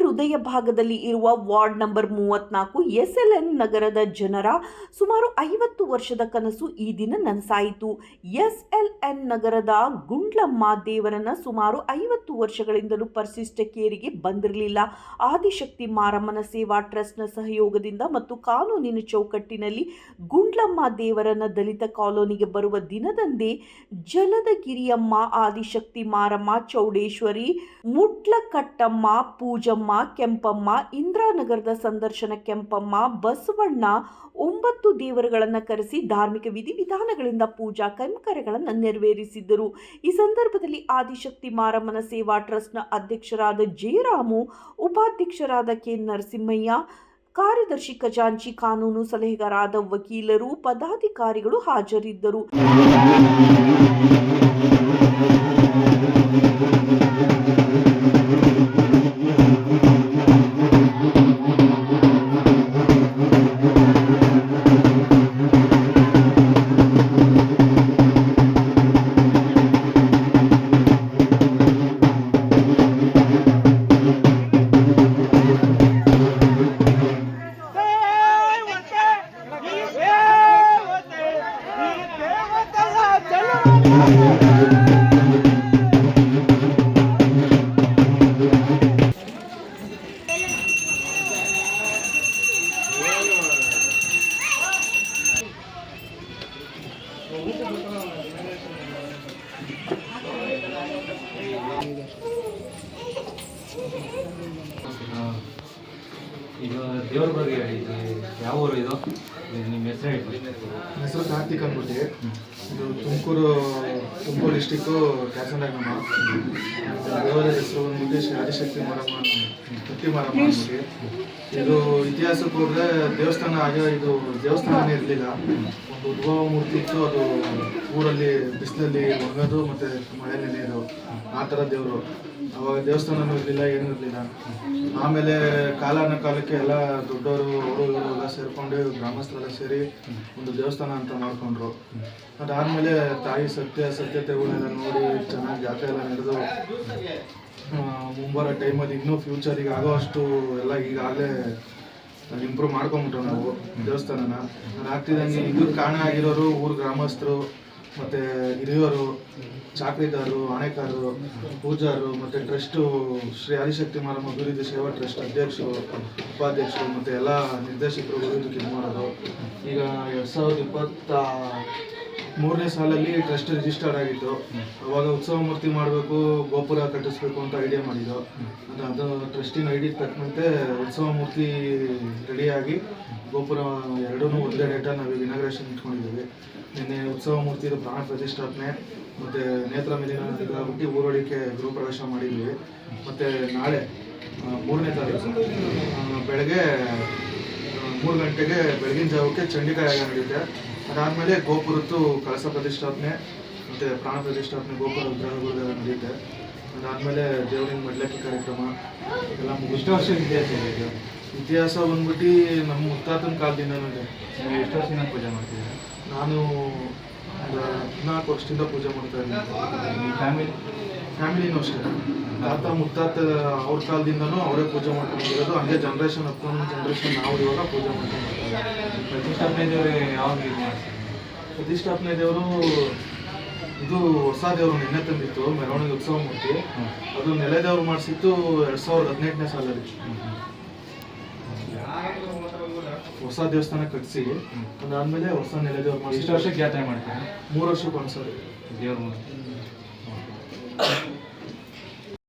ಹೃದಯ ಭಾಗದಲ್ಲಿ ಇರುವ ವಾರ್ಡ್ ನಂಬರ್ 34 SLN ನಗರದ ಜನರ ಸುಮಾರು 50 ವರ್ಷದ ಕನಸು ಈ ದಿನ ನನಸಾಯಿತು. SLN ನಗರದ ಗುಂಡ್ಲಮ್ಮ ದೇವರನ್ನ ಸುಮಾರು 50 ವರ್ಷಗಳಿಂದಲೂ ಪರಿಶಿಷ್ಟ ಕೇರಿಗೆ ಬಂದಿರಲಿಲ್ಲ. ಆದಿಶಕ್ತಿ ಮಾರಮ್ಮನ ಸೇವಾ ಟ್ರಸ್ಟ್ನ ಸಹಯೋಗದಿಂದ ಮತ್ತು ಕಾನೂನಿನ ಚೌಕಟ್ಟಿನಲ್ಲಿ ಗುಂಡ್ಲಮ್ಮ ದೇವರನ್ನ ದಲಿತ ಕಾಲೋನಿಗೆ ಬರುವ ದಿನದಂದೇ ಜಲದಗಿರಿಯಮ್ಮ, ಆದಿಶಕ್ತಿ ಮಾರಮ್ಮ, ಚೌಡೇಶ್ವರಿ, ಮುಟ್ಲಕಟ್ಟಮ್ಮ, ಪೂಜಮ್ಮ, ಕೆಂಪಮ್ಮ, ಇಂದ್ರಾನಗರದ ಸಂದರ್ಶನ ಕೆಂಪಮ್ಮ, ಬಸವಣ್ಣ 9 ದೇವರುಗಳನ್ನು ಕರೆಸಿ ಧಾರ್ಮಿಕ ವಿಧಿವಿಧಾನಗಳಿಂದ ಪೂಜಾ ಕೈಂಕರ್ಯಗಳನ್ನು ನೆರವೇರಿಸಿದ್ದರು. ಈ ಸಂದರ್ಭದಲ್ಲಿ ಆದಿಶಕ್ತಿ ಮಾರಮ್ಮನ ಸೇವಾ ಟ್ರಸ್ಟ್ನ ಅಧ್ಯಕ್ಷರಾದ ಜಯರಾಮು, ಉಪಾಧ್ಯಕ್ಷರಾದ ಕೆ ನರಸಿಂಹಯ್ಯ, ಕಾರ್ಯದರ್ಶಿ ಖಜಾಂಚಿ, ಕಾನೂನು ಸಲಹೆಗಾರರಾದ ವಕೀಲರು, ಪದಾಧಿಕಾರಿಗಳು ಹಾಜರಿದ್ದರು. ಈಗ ದೇವ್ರ ಬಗ್ಗೆ ಹೇಳಿದ್ವಿ. ಯಾವ ಊರು ಇದು? ನಿಮ್ಮ ಹೆಸರು ಹೇಳಿ. ನನ್ನ ಹೆಸರು ಕಾರ್ತಿಕ್ ಅಂದ್ಬಿಟ್ಟು. ಇದು ತುಮಕೂರು ಡಿಸ್ಟಿಕ್ಕು ಕ್ಯಾಸಂಡಾಗಮ್ಮ. ದೇವರ ಹೆಸರು ಬಂದ್ಬಿಟ್ಟು ಶ್ರೀ ಆದಿಶಕ್ತಿ ಮಾರಮ್ಮ, ಕತ್ತಿ ಮಾರಮ್ಮ ಅಂದ್ಬಿಟ್ಟು. ಇದು ಇತಿಹಾಸಕ್ಕೆ ಹೋದರೆ ದೇವಸ್ಥಾನ ಇದು ದೇವಸ್ಥಾನನೇ ಇರಲಿಲ್ಲ. ಒಂದು ಉದ್ಭವ ಮೂರ್ತಿ ಇತ್ತು. ಅದು ಊರಲ್ಲಿ ಬಿಸಿಲಲ್ಲಿ ಒಣಗೋದು ಮತ್ತು ಮಳೆ ನೆನೆಯೋದು, ಆ ಥರ ದೇವರು. ಅವಾಗ ದೇವಸ್ಥಾನನೂ ಇರಲಿಲ್ಲ, ಏನೂ ಇರಲಿಲ್ಲ. ಆಮೇಲೆ ಕಾಲಕ್ಕೆ ಎಲ್ಲ ದೊಡ್ಡವರು ಅವರು ಇವರು ಎಲ್ಲ ಸೇರಿಕೊಂಡು ಗ್ರಾಮಸ್ಥರೆಲ್ಲ ಸೇರಿ ಒಂದು ದೇವಸ್ಥಾನ ಅಂತ ಮಾಡಿಕೊಂಡ್ರು. ಅದಾದಮೇಲೆ ತಾಯಿ ಸತ್ಯತೆಗಳನ್ನೆಲ್ಲ ನೋಡಿ ಚೆನ್ನಾಗಿ ಜಾತ್ರೆ ಎಲ್ಲ ನಡೆದು ಮುಂಬರೋ ಟೈಮಲ್ಲಿ ಇನ್ನೂ ಫ್ಯೂಚರಿಗೆ ಆಗೋ ಅಷ್ಟು ಎಲ್ಲ ಈಗಾಗಲೇ ಇಂಪ್ರೂವ್ ಮಾಡ್ಕೊಂಬಿಟ್ರು ನಾವು ದೇವಸ್ಥಾನನ. ಅದಾಗ್ತಿದ್ದಂಗೆ ಇದಕ್ಕೆ ಕಾರಣ ಆಗಿರೋರು ಊರು ಗ್ರಾಮಸ್ಥರು ಮತ್ತು ಹಿರಿಯರು, ಚಾಕ್ರಿದಾರರು, ಆಣೆಕಾರರು, ಪೂಜಾರು ಮತ್ತು ಟ್ರಸ್ಟು ಶ್ರೀ ಆದಿಶಕ್ತಿ ಮಾರಮ್ಮ ಅಭಿವೃದ್ಧಿ ಸೇವಾ ಟ್ರಸ್ಟ್ ಅಧ್ಯಕ್ಷರು, ಉಪಾಧ್ಯಕ್ಷರು ಮತ್ತು ಎಲ್ಲ ನಿರ್ದೇಶಕರು ಇದಕ್ಕೆ ಇದು ಮಾಡೋದು. ಈಗ 2023ನೇ ಸಾಲಲ್ಲಿ ಟ್ರಸ್ಟ್ ರಿಜಿಸ್ಟರ್ಡ್ ಆಗಿತ್ತು. ಅವಾಗ ಉತ್ಸವ ಮೂರ್ತಿ ಮಾಡಬೇಕು, ಗೋಪುರ ಕಟ್ಟಿಸ್ಬೇಕು ಅಂತ ಐಡಿಯಾ ಮಾಡಿದ್ದು. ಅದು ಟ್ರಸ್ಟಿನ ಐಡಿಗೆ ತಕ್ಕಂತೆ ಉತ್ಸವ ಮೂರ್ತಿ ರೆಡಿಯಾಗಿ ಗೋಪುರ ಎರಡೂ ಒಂದೇ ಡೇಟಾ ನಾವು ಇನಾಗ್ರೇಷನ್ ಇಟ್ಕೊಂಡಿದ್ದೀವಿ. ನಿನ್ನೆ ಉತ್ಸವ ಮೂರ್ತಿದು ಪ್ರಾಣ ಪ್ರತಿಷ್ಠಾಪನೆ ಮತ್ತು ನೇತ್ರ ಮೇಲಿನ ಬಿಟ್ಟು ಊರೊಳಿಕೆ ಗೃಹಪ್ರವೇಶ ಮಾಡಿದ್ವಿ. ಮತ್ತು ನಾಳೆ 3ನೇ ತಾರೀಕು ಬೆಳಗ್ಗೆ 3 ಗಂಟೆಗೆ ಬೆಳಗಿನ ಜಾವಕ್ಕೆ ಚಂಡಿಕಾ ಯಾಗ ನಡೆಯುತ್ತೆ. ಅದಾದಮೇಲೆ ಗೋಪುರದ್ದು ಕಳಸ ಪ್ರತಿಷ್ಠಾಪನೆ ಮತ್ತು ಪ್ರಾಣ ಪ್ರತಿಷ್ಠಾಪನೆ, ಗೋಪುರ ವಿಗ್ರಹಗಳು ನಡೆಯುತ್ತೆ. ಅದಾದಮೇಲೆ ದೇವರಿನ ಮಡ್ಲಕ್ಕಿ ಕಾರ್ಯಕ್ರಮ ಎಲ್ಲ ಎಷ್ಟು ವರ್ಷ ಇತಿಹಾಸ ಬಂದ್ಬಿಟ್ಟು ನಮ್ಮ ಮುತ್ತಾತನ ಕಾಲದಿಂದನೂ ಇದೆ. ನೀವು ಎಷ್ಟು ವರ್ಷದಿಂದ ಪೂಜೆ ಮಾಡ್ತಿದ್ದೀರಾ? ನಾನು ಒಂದು 14 ವರ್ಷದಿಂದ ಪೂಜೆ ಮಾಡ್ತಾ ಇದ್ದೀನಿ. ಫ್ಯಾಮಿಲಿನೂ ಅಷ್ಟೇ. ತಾತ ಮುತ್ತಾತ ಅವ್ರ ಕಾಲದಿಂದನೂ ಅವರೇ ಪೂಜೆ ಮಾಡ್ಕೊಂಡಿರೋದು. ಹಂಗೆ ಜನ್ರೇಷನ್ ಅಪ್ಕೊಂಡು ಜನ್ರೇಷನ್ ನಾವು ಇವಾಗ ಪೂಜೆ ಮಾಡ್ಕೊಂಡಿರ್ತೀವಿ. ಪ್ರತಿಷ್ಠಾಪನೆ ದೇವರು ಯಾವಾಗ ಇದು ಮಾಡ್ತಾರೆ? ಪ್ರತಿಷ್ಠಾಪನೆ ದೇವರು ಇದು ಹೊಸ ದೇವರು ನಿನ್ನೆ ತಂದಿತ್ತು, ಮೆರವಣಿಗೆ ಉತ್ಸವ ಮೂರ್ತಿ. ಅದು ನೆಲೆ ದೇವರು ಮಾಡಿಸಿತ್ತು 2018ನೇ ಸಾಲಲ್ಲಿ. ಹೊಸ ದೇವಸ್ಥಾನ ಕಟ್ಟಿಸಿ ಅದಾದಮೇಲೆ ಹೊಸ ನೆಲೆ ದೇವ್ರು ಮಾಡಿ. ಎಷ್ಟು ವರ್ಷಕ್ಕೆ ಜಾತ್ರೆ ಮಾಡ್ತಾರೆ? 3 ವರ್ಷಕ್ಕೆ ಒಂದ್ಸರಿ ದೇವ್ರ